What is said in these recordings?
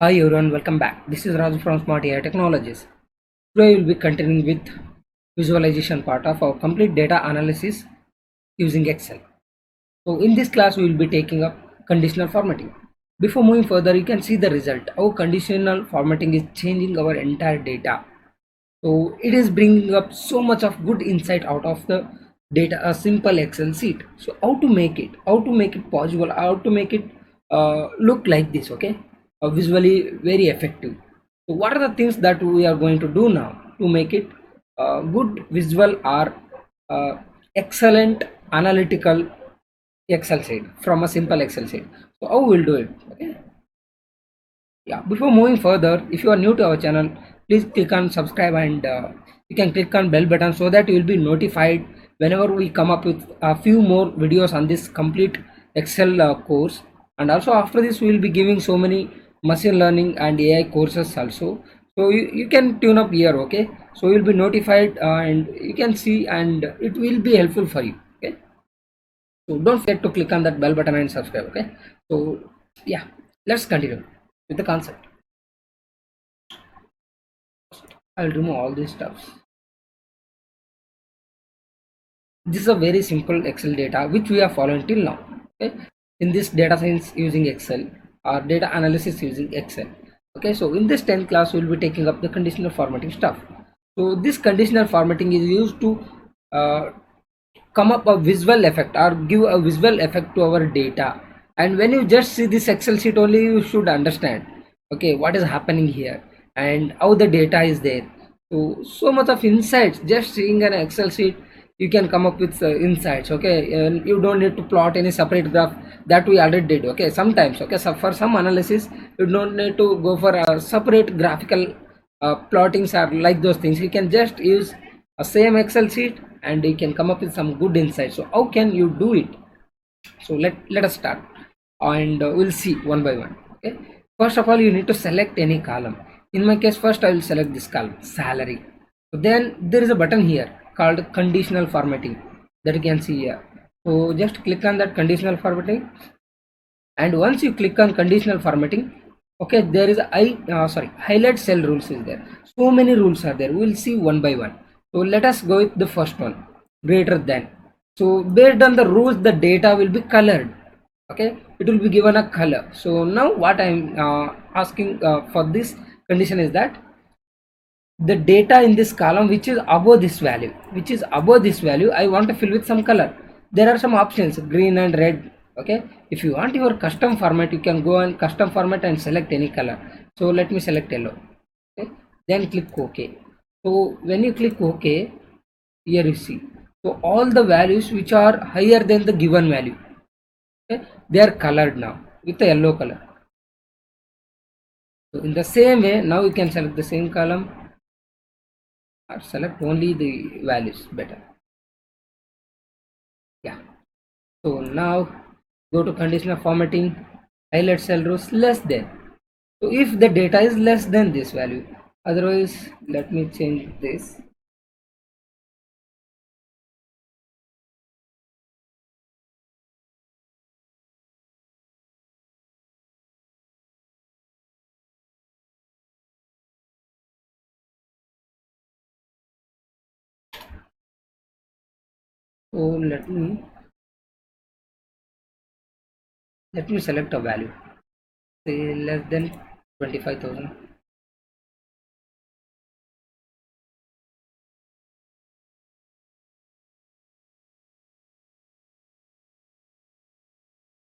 Hi everyone, welcome back. This is Raju from Smart AI Technologies. Today we will be continuing with visualization part of our complete data analysis using Excel. So in this class we will be taking up conditional formatting. Before moving further, you can see the result. Our conditional formatting is changing our entire data. So it is bringing up so much of good insight out of the data, a simple Excel sheet. So how to make it possible, how to make it look like this, okay, visually very effective. So what are the things that we are going to do now to make it good visual or uh, excellent analytical Excel sheet from a simple Excel sheet? So how we'll do it, okay? Yeah, before moving further, if you are new to our channel, please click on subscribe and you can click on bell button so that you will be notified whenever we come up with a few more videos on this complete Excel course. And also after this we will be giving so many machine learning and AI courses also, so you can tune up here, okay? So you'll be notified and you can see, and it will be helpful for you, okay? So don't forget to click on that bell button and subscribe, okay? So yeah, let's continue with the concept. I'll remove all these stuffs. This is a very simple Excel data which we are following till now. Okay, in this data science using Excel or data analysis using Excel. Okay, so in this 10th class we will be taking up the conditional formatting stuff. So this conditional formatting is used to uh, come up a visual effect or give a visual effect to our data. And when you just see this Excel sheet only, you should understand, okay, what is happening here and how the data is there. So much of insights just seeing an Excel sheet. You can come up with insights, okay, and you don't need to plot any separate graph that we already did, okay, sometimes, okay. So for some analysis you don't need to go for a separate graphical plottings or like those things. You can just use a same Excel sheet and you can come up with some good insights. So how can you do it? So let us start, and we'll see one by one, okay. First of all, you need to select any column. In my case, first I will select this column, salary. So then there is a button here called conditional formatting that you can see here. So just click on that conditional formatting, and once you click on conditional formatting, okay, there is highlight cell rules is there. So many rules are there, we will see one by one. So let us go with the first one, greater than. So based on the rules the data will be colored, okay, it will be given a color. So now what I'm asking for this condition is that the data in this column which is above this value, I want to fill with some color. There are some options, green and red, okay. If you want your custom format, you can go on custom format and select any color. So let me select yellow, okay, then click OK. So when you click OK, here you see, so all the values which are higher than the given value, okay, they are colored now with the yellow color. So in the same way, now you can select the same column or select only the values better. Yeah, so now go to conditional formatting, highlight cell rows less than. So if the data is less than this value, otherwise let me change this. So let me select a value, say less than 25,000.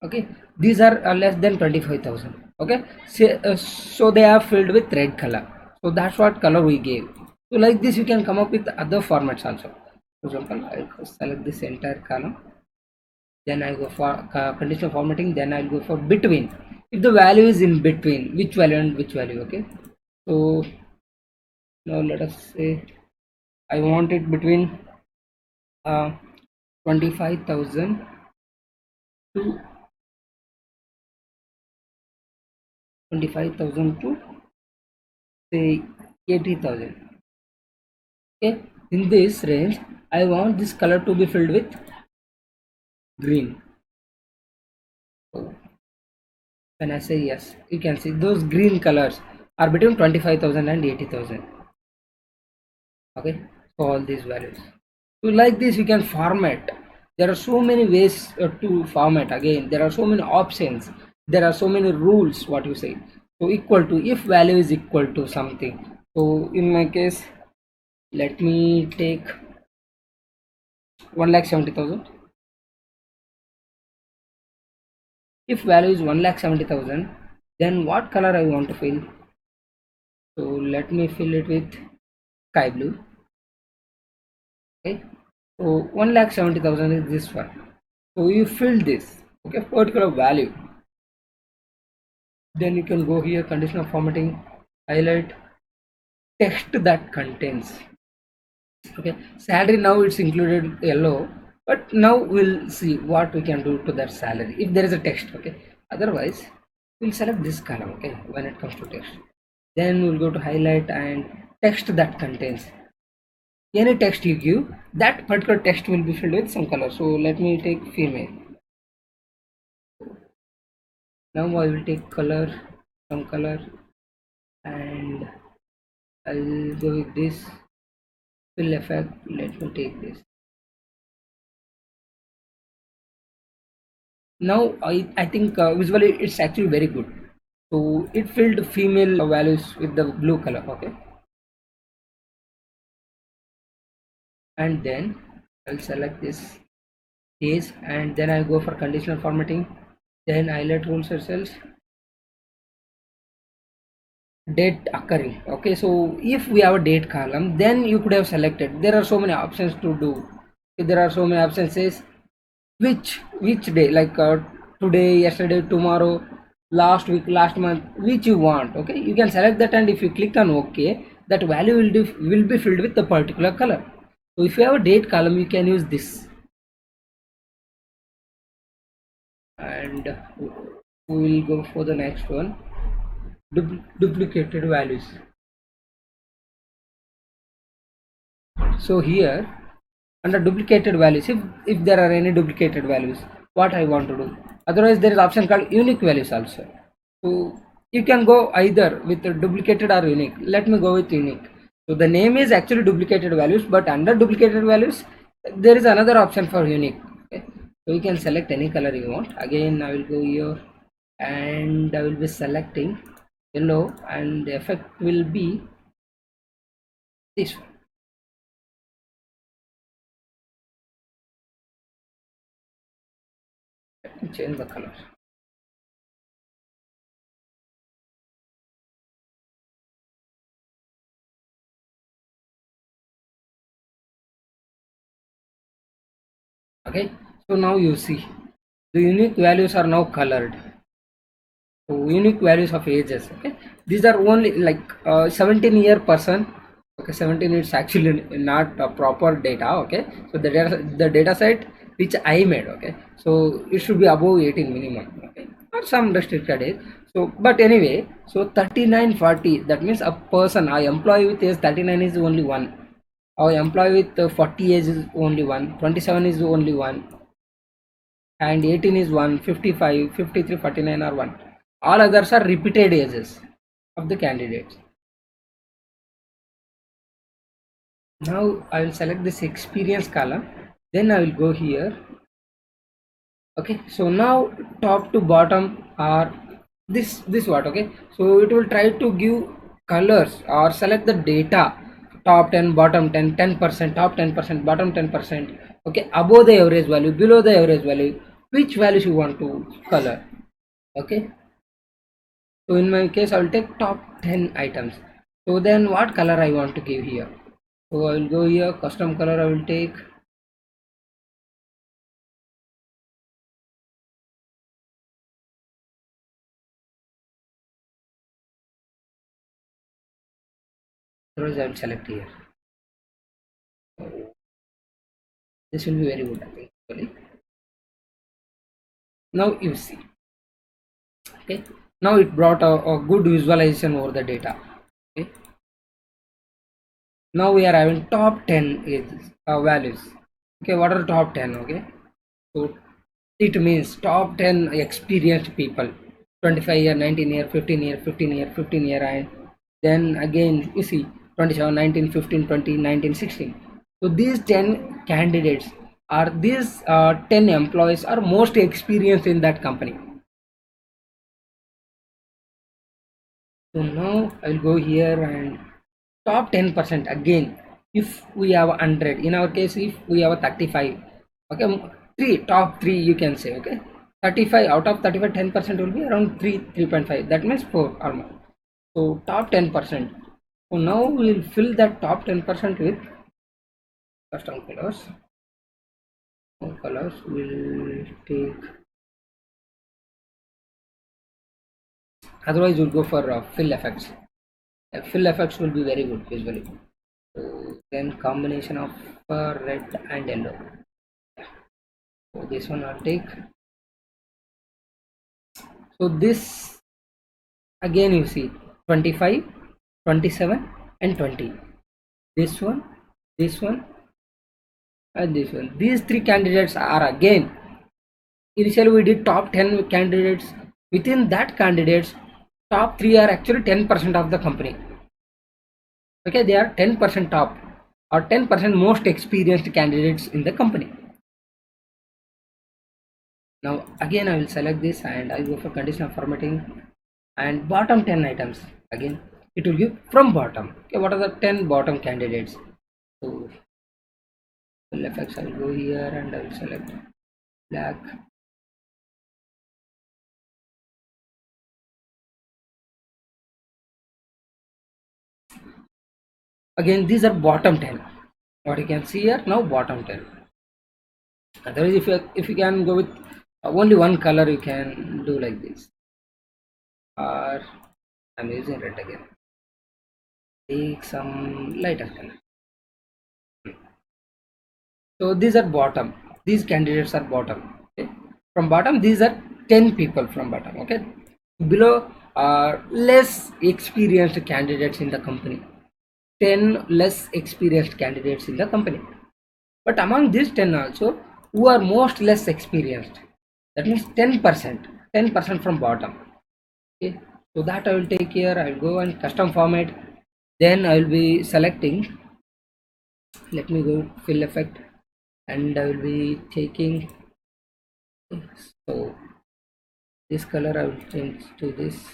Okay, these are less than 25,000, okay. So they are filled with red color, so that's what color we gave. So like this you can come up with other formats also. For example, I'll select this entire column, then I go for conditional formatting, then I'll go for between. If the value is in between, which value and which value, okay. So now let us say I want it between uh, 25,000 to 25,000 to say 80,000, okay. In this range I want this color to be filled with green. So When I say yes, you can see those green colors are between 25,000 and 80,000. Okay, so all these values. So like this, you can format. There are so many ways to format. Again, there are so many options. There are so many rules. What you say? So equal to, if value is equal to something. So in my case, let me take 1,70,000. If value is 1,70,000, then what color I want to fill? So let me fill it with sky blue. Okay, so 1,70,000 is this one. So you fill this, okay, particular value. Then you can go here, conditional formatting, highlight text that contains. Okay, salary now it's included yellow, but now we'll see what we can do to that salary if there is a text. Okay, otherwise we'll select this column. Okay, when it comes to text, then we'll go to highlight and text that contains. Any text you give, that particular text will be filled with some color. So let me take female. Now I will take color, some color, and I'll go with this fill effect. Let me take this. Now I think visually it's actually very good. So it filled female values with the blue color. Okay, and then I'll select this case, and then I go for conditional formatting. Then highlight rules cells, date occurring. Okay, so if we have a date column, then you could have selected. There are so many options to do. There are so many options says which day, like today, yesterday, tomorrow, last week, last month, which you want. Okay, you can select that, and if you click on OK, that value will be filled with the particular color. So if you have a date column, you can use this. And we will go for the next one, duplicated values. So here under duplicated values, if there are any duplicated values, what I want to do, otherwise there is option called unique values also. So you can go either with the duplicated or unique. Let me go with unique. So the name is actually duplicated values, but under duplicated values there is another option for unique. Okay, so you can select any color you want. Again I will go here and I will be selecting yellow, and the effect will be this one. Let me change the color. Okay, so now you see the unique values are now colored. So unique values of ages. Okay, these are only like 17-year person. Okay, 17 is actually not a proper data. Okay, so the data set which I made. Okay, so it should be above 18 minimum. Okay, or some restricted age. So but anyway, so 39 40, that means a person, I employee with age 39 is only one. Our employee with 40 age is only one, 27 is only one, and 18 is 1, 55, 53, 49 are 1. All others are repeated ages of the candidates. Now I will select this experience column, then I will go here. Okay, so now top to bottom are this what. Okay, so it will try to give colors or select the data, top 10, bottom 10, 10%, top 10%, bottom 10%. Okay, above the average value, below the average value, which values you want to color. Okay, so in my case I will take top 10 items. So then what color I want to give here? So I will go here, custom color I will take. Otherwise I will select here. This will be very good, I think. Actually. Now you see. Okay, now it brought a good visualization over the data. Okay, now we are having top 10 ages, values. Okay, what are top 10? Okay, so it means top 10 experienced people. 25 year, 19 year, 15 year, 15 year, 15 year, and then again you see 27, 19, 15, 20, 19, 16. So these 10 candidates are these 10 employees are most experienced in that company. So now I'll go here and top 10% again. If we have 100, in our case, if we have a 35, okay, three top three you can say, okay, 35 out of 35, 10% will be around 3.5. That means 4 almost. So top 10%. So now we'll fill that top 10% with custom colors. Colors will take. Otherwise, we'll go for fill effects. Fill effects will be very good visually. So then combination of red and yellow. So this one I'll take. So this again you see 25, 27 and 20. This one, this one and this one. These three candidates are again, initially we did top 10 candidates. Within that candidates, top 3 are actually 10% of the company. Okay, they are 10% top or 10% most experienced candidates in the company. Now again I will select this and I go for conditional formatting and bottom 10 items. Again it will give from bottom. Okay, what are the 10 bottom candidates? So full effects, I will go here and I will select black. Again these are bottom 10. What you can see here now, bottom 10. Otherwise if you can go with only one color, you can do like this, or I'm using red again. Take some lighter color. So these are bottom. These candidates are bottom. Okay. From bottom, these are 10 people from bottom. Okay. Below are less experienced candidates in the company. 10 less experienced candidates in the company. But among these 10 also, who are most less experienced. That means 10%. 10% from bottom. Okay. So that I will take here. I will go and custom format. Then I will be selecting. Let me go fill effect. And I will be taking, so this color I will change to this,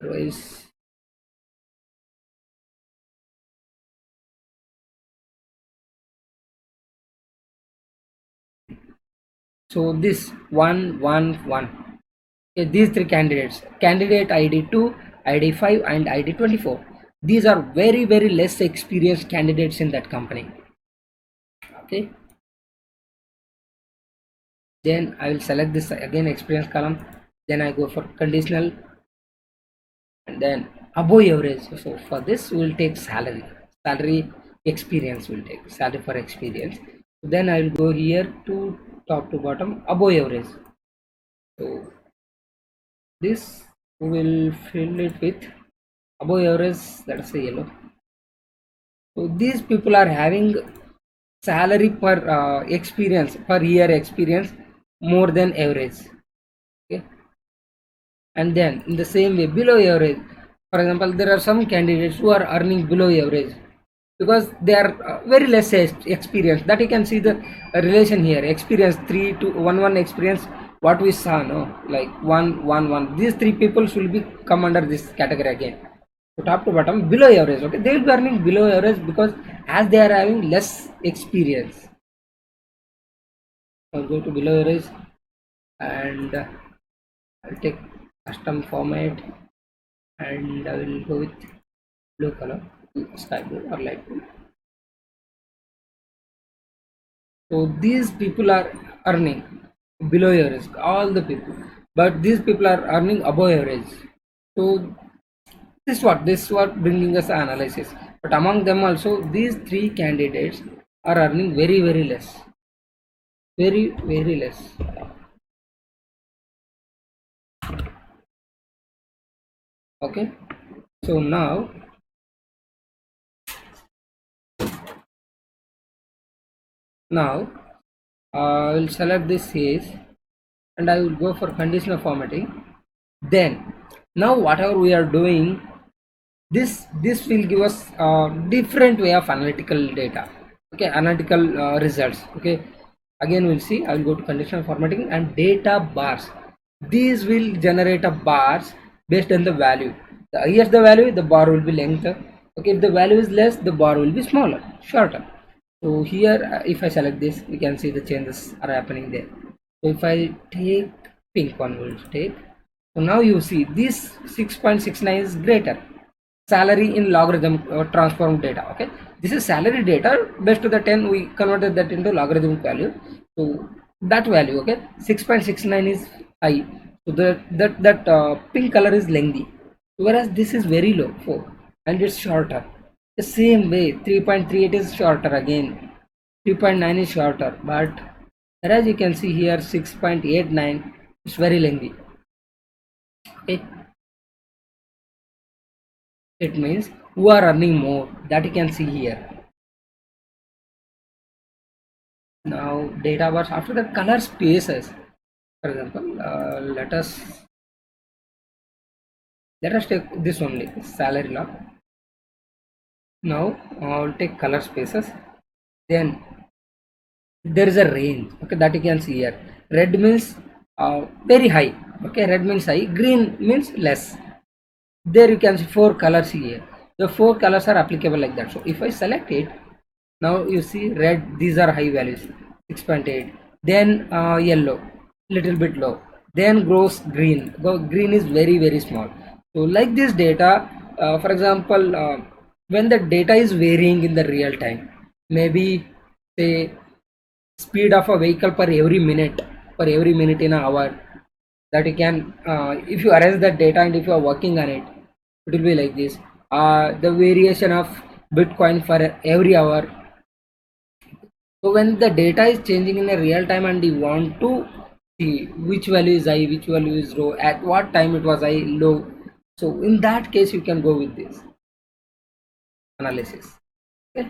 otherwise so this 111. Okay, these three candidates, candidate ID 2, ID 5 and ID 24, these are very less experienced candidates in that company. Okay, then I will select this again experience column, then I go for conditional and then above average. So for this we will take salary experience, will take salary for experience. Then I will go here to top to bottom above average. So this we will fill it with above average, let's say yellow. So these people are having salary per experience, per year experience more than average. Okay, and then in the same way below average, for example there are some candidates who are earning below average because they are very less experienced. That you can see the relation here, experience 3 to 1 experience, what we saw, no, like 1 1 1, these three people will be come under this category again. So top to bottom below average. Okay, they will be earning below average because as they are having less experience. I'll go to below average and I'll take custom format and I will go with blue color, sky blue or light blue. So these people are earning below average, all the people, but these people are earning above average. So this what bringing us analysis. But among them also, these three candidates are earning very less, very less. Okay, so now I will select this case and I will go for conditional formatting Then now whatever we are doing, this will give us a different way of analytical data, okay, analytical results. Okay, again we'll see. I will go to conditional formatting and data bars. These will generate a bars based on the value. The higher the value, the bar will be lengther. Okay, if the value is less, the bar will be smaller, shorter. So here if I select this, we can see the changes are happening there. So if I take pink one, will take, so now you see this 6.69 is greater. Salary in logarithm transform data. Okay, this is salary data based to the 10, we converted that into logarithmic value. So that value, okay, 6.69 is high. So that pink color is lengthy, whereas this is very low, 4, and it's shorter. The same way 3.38 is shorter, again 3.9 is shorter, but whereas you can see here 6.89 is very lengthy. Okay, it means who are earning more, that you can see here. Now data bars, after the color spaces, for example, let us take this only, salary log. Now I'll take color spaces. Then there is a range, okay, that you can see here. Red means very high, okay, red means high, green means less. There you can see 4 colors here. The 4 colors are applicable like that. So if I select it, now you see red, these are high values, 6.8. Then yellow, little bit low. Then grows green. Green is very small. So like this data, for example, when the data is varying in the real time, maybe say speed of a vehicle per every minute in an hour, that you can if you arrange that data and if you are working on it, it will be like this. The variation of bitcoin for every hour. So when the data is changing in a real time and you want to see which value is high, which value is low, at what time it was high, low, so in that case you can go with this analysis. Okay,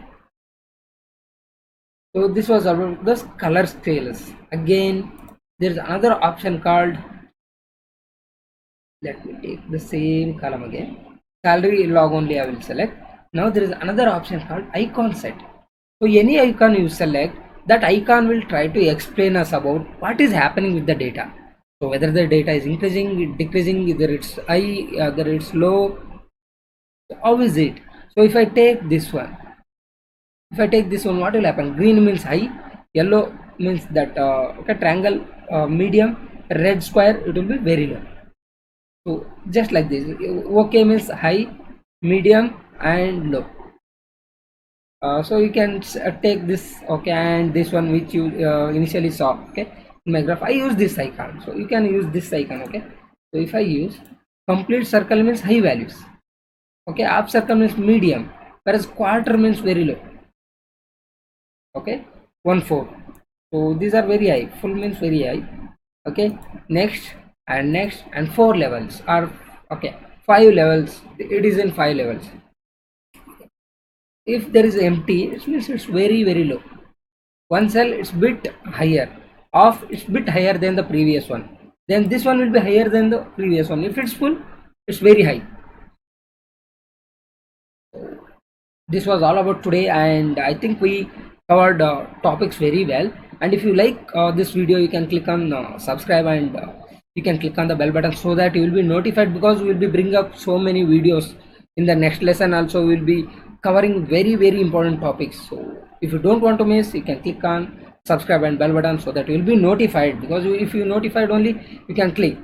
so this was about the color scales. Again there is another option called, let me take the same column again, salary log only I will select. Now there is another option called icon set. So any icon you select, that icon will try to explain us about what is happening with the data. So whether the data is increasing, decreasing, either it's high, whether it's low, how is it. So if I take this one, what will happen? Green means high, yellow means that okay, triangle medium, red square, it will be very low. So just like this, okay means high, medium and low. So you can take this, okay, and this one which you initially saw, okay, in my graph I use this icon, so you can use this icon. Okay, so if I use complete circle means high values, okay, half circle means medium, whereas quarter means very low. Okay, 1/4, so these are very high, full means very high. Okay, next and 4 levels are, okay, 5 levels, it is in 5 levels. If there is empty, it means it's very low. One cell it's bit higher, off it's bit higher than the previous one, then this one will be higher than the previous one. If it's full, it's very high. This was all about today, and I think we covered topics very well. And if you like this video, you can click on subscribe, and you can click on the bell button so that you will be notified, because we will be bringing up so many videos in the next lesson. Also we will be covering very important topics. So if you don't want to miss, you can click on subscribe and bell button so that you will be notified, because if you notified only, you can click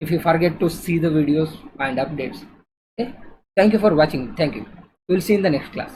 if you forget to see the videos and updates. Okay, thank you for watching. Thank you. We'll see in the next class.